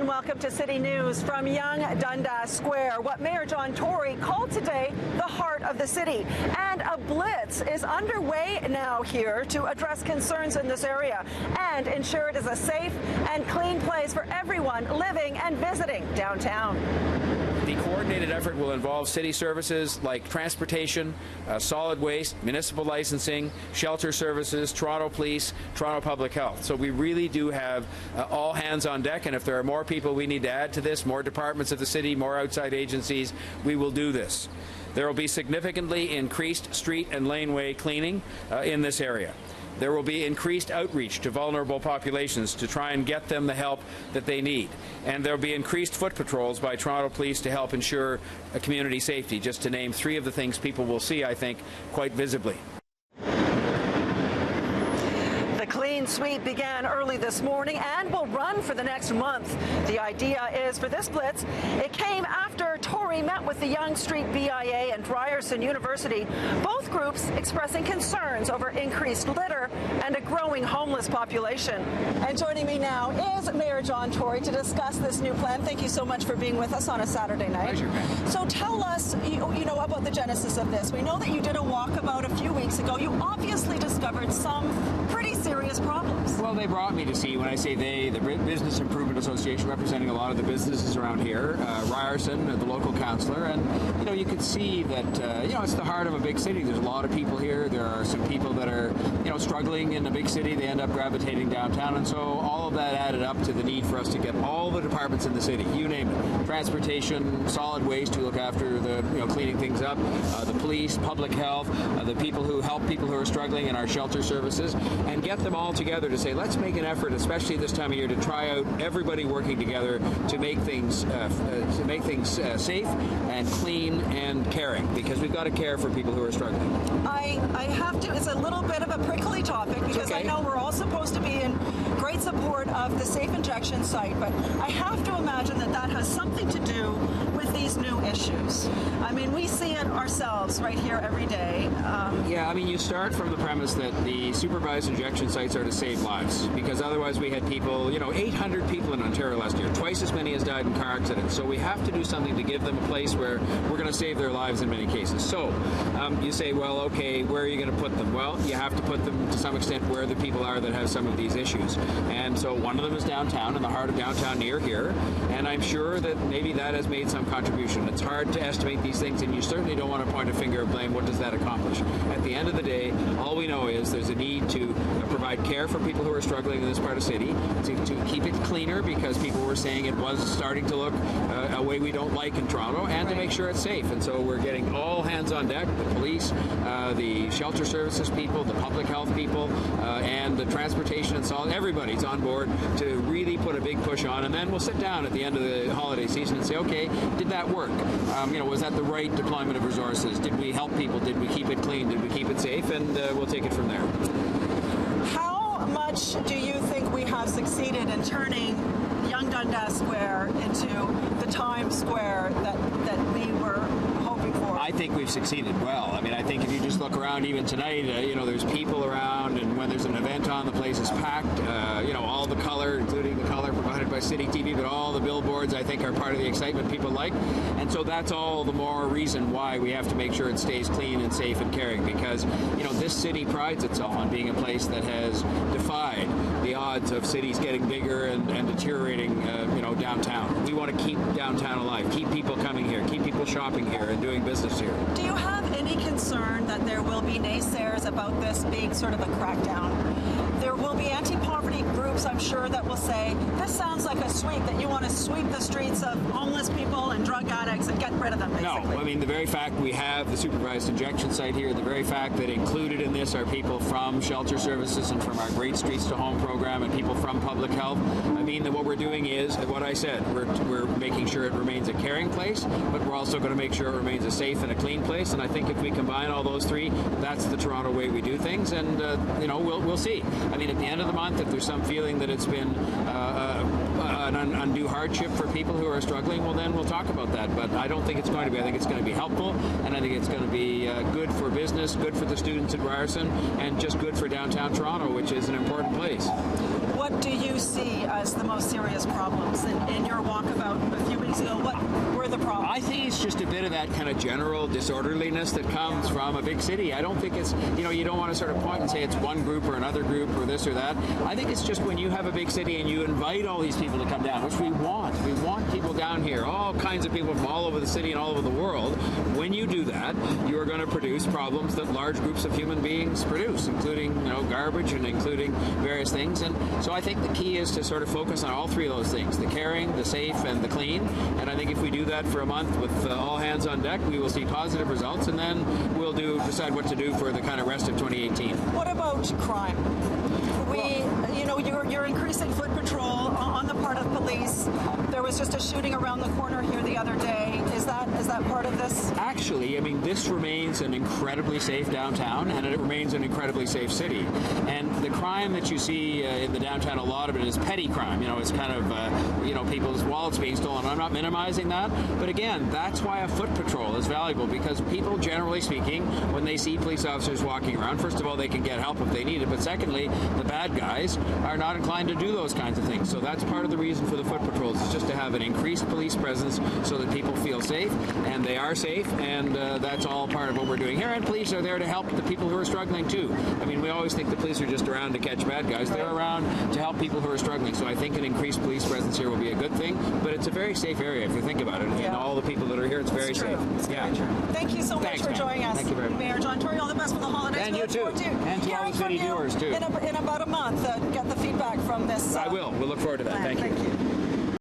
welcome to City News from Yonge, Dundas Square, what Mayor John Tory called today the heart of the city. And a blitz is underway now here to address concerns in this area and ensure it is a safe and clean place for everyone living and visiting downtown. The coordinated effort will involve city services like transportation, solid waste, municipal licensing, shelter services, Toronto Police, Toronto Public Health. So we really do have all hands on deck, and if there are more people we need to add to this, more departments of the city, more outside agencies, we will do this. There will be significantly increased street and laneway cleaning in this area. There will be increased outreach to vulnerable populations to try and get them the help that they need. And there will be increased foot patrols by Toronto Police to help ensure community safety, just to name three of the things people will see, I think, quite visibly. The clean sweep began early this morning and will run for the next month. The idea is for this blitz, it came after Tory met with the Yonge Street BIA and Ryerson University, both groups expressing concerns over increased litter and a growing homeless population. And joining me now is Mayor John Tory to discuss this new plan. Thank you so much for being with us on a Saturday night. Pleasure, man. So tell us, you know, about the genesis of this. We know that you did a walkabout a few weeks ago. You obviously discovered some pretty serious problems. Well, they brought me to see, when I say they, the Business Improvement Association, representing a lot of the businesses around here, Ryerson, the local councillor, and, you know, you could see that, you know, it's the heart of a big city. There's a lot of people here. There are some people that are, you know, struggling in a big city. They end up gravitating downtown, and so all of that added up to the need for us to get all the departments in the city, you name it, transportation, solid waste, who look after the, you know, cleaning things up, the police, public health, the people who help people who are struggling in our shelter services, and get them all together to say, let's make an effort, especially this time of year, to try out everybody working together to make things safe and clean and caring, because we've got to care for people who are struggling. I have to, it's a little bit of a prickly topic, because I know we're all supposed to be in great support of the safe injection site, but I have to imagine that that has something to do with these new issues. I mean, we see it ourselves right here every day. Yeah, I mean, you start from the premise that the supervised injection sites are to save lives, because otherwise we had people, you know, 800 people in Ontario last year, twice as many as died in car accidents. So we have to do something to give them a place where we're going to save their lives in many cases. So you say, well, okay, where are you going to put them? Well, you have to put them to some extent where the people are that have some of these issues. And so one of them is downtown, in the heart of downtown near here, and I'm sure that maybe that has made some contribution. It's hard to estimate these things, and you certainly don't want to point a finger of blame. What does that accomplish? At the end of the day, all we know is there's a need to provide care for people who are struggling in this part of the city, to keep it cleaner, because people were saying it was starting to look a way we don't like in Toronto, and to make sure it's safe. And so we're getting all hands on deck, the police, the shelter services people, the public health people, and the transportation and solid. Everybody's on board to really put a big push on, and then we'll sit down at the end of the holiday season and say, okay, did that work? You know, was that the right deployment of resources? Did we help people? Did we keep it clean? Did we keep it safe? And we'll take it from there. How much do you think we have succeeded in turning Yonge Dundas Square into the Times Square that we were hoping for? I think we've succeeded well. I mean, I think if you just look around even tonight, you know, there's people around, and when there's an event on, the place is packed. You know, all the color, including the color provided by City TV, but all the billboards, I think, are part of the excitement people like. And so that's all the more reason why we have to make sure it stays clean and safe and caring, because, you know, this city prides itself on being a place that has defied the odds of cities getting bigger and deteriorating, you know, downtown. We want to keep downtown alive, keep people coming here, keep people shopping here and doing business here. Do you have any concern that there will be naysayers about this being sort of a crackdown? There will be anti-poverty groups, I'm sure, that will say, this sounds like a sweep, that you want to sweep the streets of homeless people and drug addicts and get rid of them, basically. No, I mean, the very fact we have the supervised injection site here, the very fact that included in this are people from shelter services and from our Great Streets to Home program and people from public health, I mean that what we're doing is, what I said, we're making sure it remains a caring place, but we're also going to make sure it remains a safe and a clean place. And I think if we combine all those three, that's the Toronto way we do things. And, you know, we'll see. I mean, at the end of the month, if there's some feeling that it's been an undue hardship for people who are struggling, well, then we'll talk about that. But I don't think it's going to be. I think it's going to be helpful, and I think it's going to be good for business, good for the students in Ryerson, and just good for downtown Toronto, which is an important place. What do you see as the most serious problems in your walkabout a few weeks ago? What were the problems? I think it's just a bit of that kind of general disorderliness that comes from a big city. I don't think it's, you don't want to sort of point and say it's one group or another group or this or that. I think it's just when you have a big city and you invite all these people to come down, which we want. We want people down here, all kinds of people from all over the city and all over the world. When you do that, you are going to produce problems that large groups of human beings produce, including, garbage and including various things. And so I think the key is to sort of focus on all three of those things, the caring, the safe, and the clean. And I think if we do that for a month with all hands on deck, we will see positive results, and then we'll decide what to do for the kind of rest of 2018. What about crime? You're increasing foot patrol on the part of police. There was just a shooting around the corner here the other day. Is that part of this? Actually, this remains an incredibly safe downtown, and it remains an incredibly safe city. And the crime that you see in the downtown, a lot of it is petty crime. It's kind of, people's wallets being stolen. I'm not minimizing that, but again, that's why a foot patrol is valuable, because people, generally speaking, when they see police officers walking around, first of all, they can get help if they need it, but secondly, the bad guys are not inclined to do those kinds of things. So that's part of the reason for the foot patrols, is just to have an increased police presence so that people feel safe, and they are safe, and that's all part of what we're doing here. And police are there to help the people who are struggling too. We always think the police are just around to catch bad guys. They're around to help people who are struggling. So I think an increased police presence here will be a good thing, but it's a very safe area if you think about it. And all the people that are here, it's very safe. Very true. Thank you so much for joining us. Thank you very much. Mayor John Tory, all the best for the holidays. And you too. And to all the city viewers too. In about a month, get the feedback from this. I will. We'll look forward to that. Thank you.